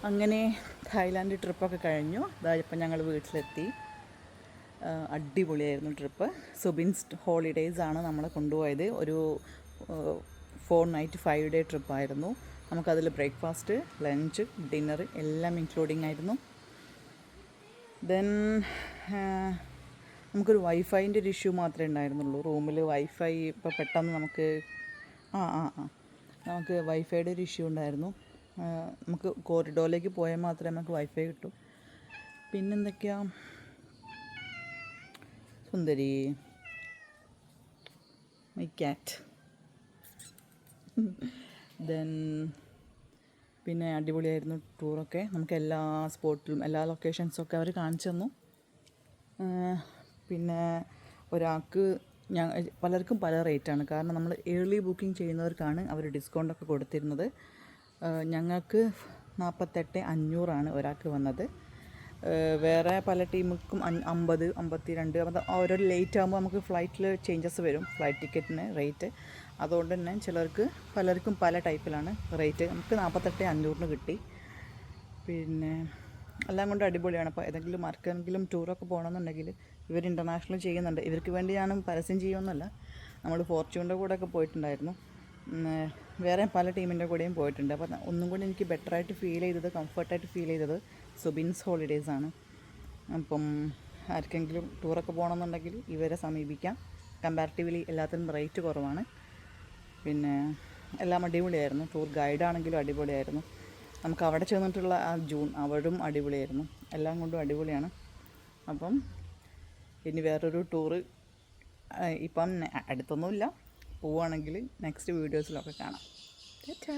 അങ്ങനെ തായ്ലാൻഡ് ട്രിപ്പൊക്കെ കഴിഞ്ഞു. ഇപ്പം ഞങ്ങൾ വീട്ടിലെത്തി. അടിപൊളിയായിരുന്നു ട്രിപ്പ്. സുബിൻസ് ഹോളിഡേയ്സ് ആണ് നമ്മളെ കൊണ്ടുപോയത്. ഒരു 4 നൈറ്റ് 5 ഡേ ട്രിപ്പായിരുന്നു. നമുക്കതിൽ ബ്രേക്ക്ഫാസ്റ്റ്, ലഞ്ച്, ഡിന്നർ എല്ലാം ഇൻക്ലൂഡിങ് ആയിരുന്നു. ദെൻ നമുക്കൊരു വൈഫൈൻ്റെ ഒരു ഇഷ്യൂ മാത്രമേ ഉണ്ടായിരുന്നുള്ളൂ. റൂമിൽ വൈഫൈ ഇപ്പോൾ പെട്ടെന്ന് നമുക്ക് നമുക്ക് വൈഫൈയുടെ ഒരു ഇഷ്യൂ ഉണ്ടായിരുന്നു. നമുക്ക് കോറിഡോറിലേക്ക് പോയാൽ മാത്രമേ നമുക്ക് വൈഫൈ കിട്ടൂ. പിന്നെന്തൊക്കെയാ, സുന്ദരി മൈ ക്യാറ്റ്. ദെൻ പിന്നെ അടിപൊളിയായിരുന്നു ടൂറൊക്കെ. നമുക്ക് എല്ലാ സ്പോട്ടിലും എല്ലാ ലൊക്കേഷൻസൊക്കെ അവർ കാണിച്ചു തന്നു. പിന്നെ ഒരാൾക്ക് പലർക്കും പല റേറ്റാണ്. കാരണം നമ്മൾ ഏർലി ബുക്കിംഗ് ചെയ്യുന്നവർക്കാണ് അവർ ഡിസ്കൗണ്ടൊക്കെ കൊടുത്തിരുന്നത്. ഞങ്ങൾക്ക് 48,500 ഒരാൾക്ക് വന്നത്. വേറെ പല ടീമുക്കും 50, 52. ഓരോ ലേറ്റ് ആകുമ്പോൾ നമുക്ക് ഫ്ലൈറ്റിൽ ചേഞ്ചസ് വരും, ഫ്ലൈറ്റ് ടിക്കറ്റിന് റേറ്റ്. അതുകൊണ്ട് തന്നെ പലർക്കും പല ടൈപ്പിലാണ് റേറ്റ്. നമുക്ക് 48,500 കിട്ടി. പിന്നെ എല്ലാം കൊണ്ട് അടിപൊളിയാണ്. അപ്പോൾ ഏതെങ്കിലും ആർക്കെങ്കിലും ടൂറൊക്കെ പോകണമെന്നുണ്ടെങ്കിൽ ഇവർ ഇൻ്റർനാഷണൽ ചെയ്യുന്നുണ്ട്. ഇവർക്ക് വേണ്ടി ഞാനും പരസ്യം ചെയ്യുമെന്നല്ല, നമ്മൾ ഫോർച്യൂണിൻ്റെ കൂടെയൊക്കെ പോയിട്ടുണ്ടായിരുന്നു. വേറെ പല ടീമിൻ്റെ കൂടെയും പോയിട്ടുണ്ട്. അപ്പോൾ ഒന്നും കൂടി എനിക്ക് ബെറ്ററായിട്ട് ഫീൽ ചെയ്തത്, കംഫർട്ടായിട്ട് ഫീൽ ചെയ്തത് സുബിൻസ് ഹോളിഡേയ്സാണ്. അപ്പം ആർക്കെങ്കിലും ടൂറൊക്കെ പോകണമെന്നുണ്ടെങ്കിൽ ഇവരെ സമീപിക്കാം. കമ്പാരിറ്റീവ്ലി എല്ലാത്തിനും റേറ്റ് കുറവാണ്. പിന്നെ എല്ലാം അടിപൊളിയായിരുന്നു. ടൂർ ഗൈഡാണെങ്കിലും അടിപൊളിയായിരുന്നു. നമുക്ക് അവിടെ ചെന്നിട്ടുള്ള അവരും അടിപൊളിയായിരുന്നു. എല്ലാം കൊണ്ടും അടിപൊളിയാണ്. അപ്പം ഇനി വേറൊരു ടൂറ് ഇപ്പം അടുത്തൊന്നുമില്ല, പോവുകയാണെങ്കിൽ നെക്സ്റ്റ് വീഡിയോസിലൊക്കെ കാണാം. ടാറ്റാ.